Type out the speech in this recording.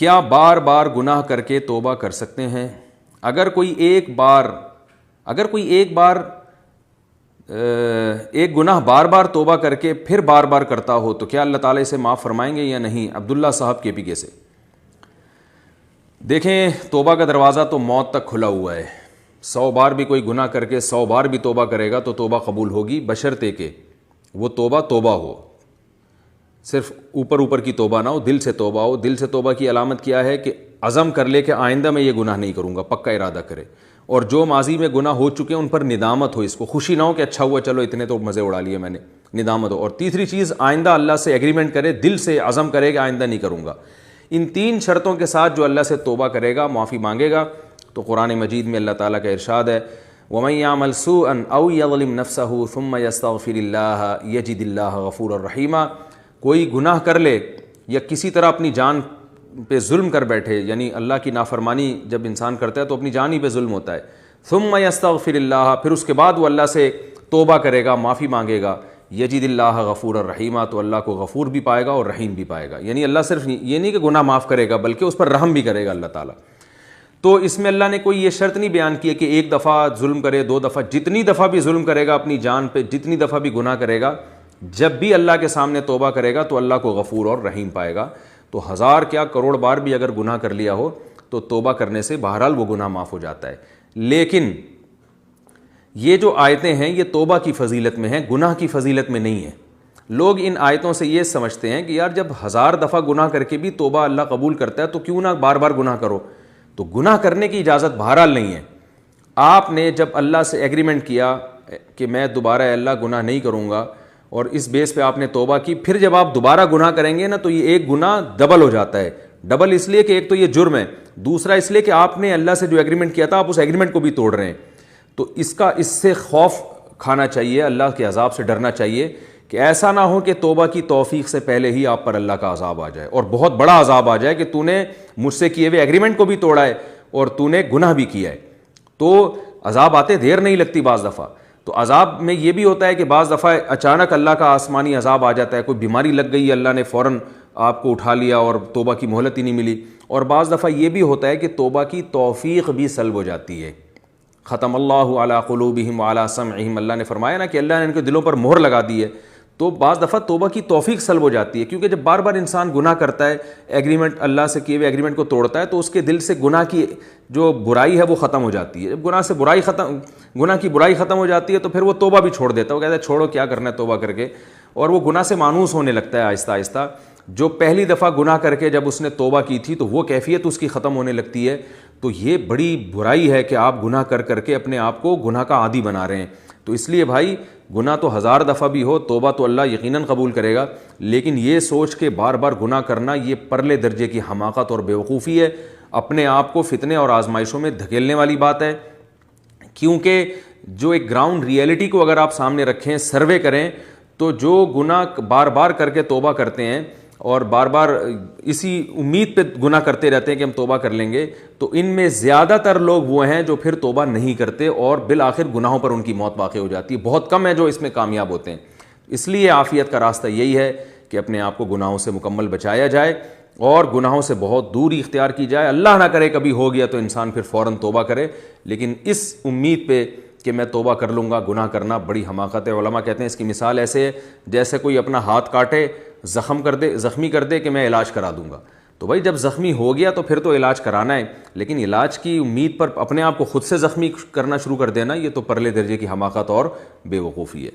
کیا بار بار گناہ کر کے توبہ کر سکتے ہیں؟ اگر کوئی ایک گناہ بار بار توبہ کر کے پھر بار بار کرتا ہو تو کیا اللہ تعالیٰ اسے معاف فرمائیں گے یا نہیں؟ عبداللہ صاحب کے پی سے دیکھیں، توبہ کا دروازہ تو موت تک کھلا ہوا ہے. 100 بار بھی کوئی گناہ کر کے 100 بار بھی توبہ کرے گا تو توبہ قبول ہوگی، بشرطے کہ وہ توبہ ہو، صرف اوپر کی توبہ نہ ہو، دل سے توبہ ہو. دل سے توبہ کی علامت کیا ہے کہ عزم کر لے کہ آئندہ میں یہ گناہ نہیں کروں گا، پکا ارادہ کرے. اور جو ماضی میں گناہ ہو چکے ہیں ان پر ندامت ہو، اس کو خوشی نہ ہو کہ اچھا ہوا چلو اتنے تو مزے اڑا لیے میں نے، ندامت ہو. اور تیسری چیز، آئندہ اللہ سے ایگریمنٹ کرے، دل سے عزم کرے کہ آئندہ نہیں کروں گا. ان 3 شرطوں کے ساتھ جو اللہ سے توبہ کرے گا، معافی مانگے گا، تو قرآن مجید میں اللہ تعالیٰ کا ارشاد ہے وَمَن يَعْمَلْ سُوءًا أَوْ يَظْلِمْ نَفْسَهُ ثُمَّ يَسْتَغْفِرِ اللَّهَ يَجِدِ اللَّهَ غَفُورًا رَحِيمًا. کوئی گناہ کر لے یا کسی طرح اپنی جان پہ ظلم کر بیٹھے، یعنی اللہ کی نافرمانی جب انسان کرتا ہے تو اپنی جان ہی پہ ظلم ہوتا ہے. ثُمَّ يَسْتَغْفِرِ اللَّهَ، پھر اس کے بعد وہ اللہ سے توبہ کرے گا، معافی مانگے گا، یجد اللہ غفور الرحیمہ، تو اللہ کو غفور بھی پائے گا اور رحیم بھی پائے گا. یعنی اللہ صرف یہ نہیں کہ گناہ معاف کرے گا بلکہ اس پر رحم بھی کرے گا اللہ تعالیٰ. تو اس میں اللہ نے کوئی یہ شرط نہیں بیان کی ہے کہ 1 دفعہ ظلم کرے، 2 دفعہ، جتنی دفعہ بھی ظلم کرے گا اپنی جان پہ، جتنی دفعہ بھی گناہ کرے گا، جب بھی اللہ کے سامنے توبہ کرے گا تو اللہ کو غفور اور رحیم پائے گا. تو 1000 کیا کروڑ بار بھی اگر گناہ کر لیا ہو تو توبہ کرنے سے بہرحال وہ گناہ معاف ہو جاتا ہے. لیکن یہ جو آیتیں ہیں یہ توبہ کی فضیلت میں ہیں، گناہ کی فضیلت میں نہیں ہیں. لوگ ان آیتوں سے یہ سمجھتے ہیں کہ یار جب 1000 دفعہ گناہ کر کے بھی توبہ اللہ قبول کرتا ہے تو کیوں نہ بار بار گناہ کرو. تو گناہ کرنے کی اجازت بہرحال نہیں ہے. آپ نے جب اللہ سے ایگریمنٹ کیا کہ میں دوبارہ اللہ گناہ نہیں کروں گا، اور اس بیس پہ آپ نے توبہ کی، پھر جب آپ دوبارہ گناہ کریں گے نا تو یہ ایک گناہ ڈبل ہو جاتا ہے. ڈبل اس لیے کہ ایک تو یہ جرم ہے، دوسرا اس لیے کہ آپ نے اللہ سے جو ایگریمنٹ کیا تھا آپ اس ایگریمنٹ کو بھی توڑ رہے ہیں. تو اس سے خوف کھانا چاہیے، اللہ کے عذاب سے ڈرنا چاہیے کہ ایسا نہ ہو کہ توبہ کی توفیق سے پہلے ہی آپ پر اللہ کا عذاب آ جائے، اور بہت بڑا عذاب آ جائے کہ تو نے مجھ سے کیے ہوئے ایگریمنٹ کو بھی توڑا ہے اور تو نے گناہ بھی کیا ہے. تو عذاب آتے دیر نہیں لگتی بعض دفعہ. تو عذاب میں یہ بھی ہوتا ہے کہ بعض دفعہ اچانک اللہ کا آسمانی عذاب آ جاتا ہے، کوئی بیماری لگ گئی، اللہ نے فوراً آپ کو اٹھا لیا اور توبہ کی مہلت ہی نہیں ملی. اور بعض دفعہ یہ بھی ہوتا ہے کہ توبہ کی توفیق بھی سلب ہو جاتی ہے. ختم اللہ علی قلوبہم وعلی سمعہم، اللہ نے فرمایا نا کہ اللہ نے ان کے دلوں پر مہر لگا دی ہے. تو بعض دفعہ توبہ کی توفیق سلب ہو جاتی ہے، کیونکہ جب بار بار انسان گناہ کرتا ہے، ایگریمنٹ اللہ سے کیے ہوئے ایگریمنٹ کو توڑتا ہے، تو اس کے دل سے گناہ کی جو برائی ہے وہ ختم ہو جاتی ہے. جب گناہ کی برائی ختم ہو جاتی ہے تو پھر وہ توبہ بھی چھوڑ دیتا ہے. وہ کہتا ہے چھوڑو کیا کرنا ہے توبہ کر کے، اور وہ گناہ سے مانوس ہونے لگتا ہے آہستہ آہستہ. جو پہلی دفعہ گناہ کر کے جب اس نے توبہ کی تھی تو وہ کیفیت اس کی ختم ہونے لگتی ہے. تو یہ بڑی برائی ہے کہ آپ گناہ کر کر کے اپنے آپ کو گناہ کا عادی بنا رہے ہیں. تو اس لیے بھائی گناہ تو 1000 دفعہ بھی ہو توبہ تو اللہ یقیناً قبول کرے گا، لیکن یہ سوچ کے بار بار گناہ کرنا یہ پرلے درجے کی حماقت اور بیوقوفی ہے، اپنے آپ کو فتنے اور آزمائشوں میں دھکیلنے والی بات ہے. کیونکہ جو ایک گراؤنڈ ریئلٹی کو اگر آپ سامنے رکھیں، سروے کریں، تو جو گناہ بار بار کر کے توبہ کرتے ہیں اور بار بار اسی امید پہ گناہ کرتے رہتے ہیں کہ ہم توبہ کر لیں گے، تو ان میں زیادہ تر لوگ وہ ہیں جو پھر توبہ نہیں کرتے اور بالآخر گناہوں پر ان کی موت واقع ہو جاتی ہے. بہت کم ہیں جو اس میں کامیاب ہوتے ہیں. اس لیے عافیت کا راستہ یہی ہے کہ اپنے آپ کو گناہوں سے مکمل بچایا جائے اور گناہوں سے بہت دوری اختیار کی جائے. اللہ نہ کرے کبھی ہو گیا تو انسان پھر فوراً توبہ کرے، لیکن اس امید پہ کہ میں توبہ کر لوں گا، گناہ کرنا بڑی حماقت ہے. علماء کہتے ہیں اس کی مثال ایسے ہے جیسے کوئی اپنا ہاتھ کاٹے، زخمی کر دے کہ میں علاج کرا دوں گا. تو بھائی جب زخمی ہو گیا تو پھر تو علاج کرانا ہے، لیکن علاج کی امید پر اپنے آپ کو خود سے زخمی کرنا شروع کر دینا، یہ تو پرلے درجے کی حماقت اور بے وقوفی ہے.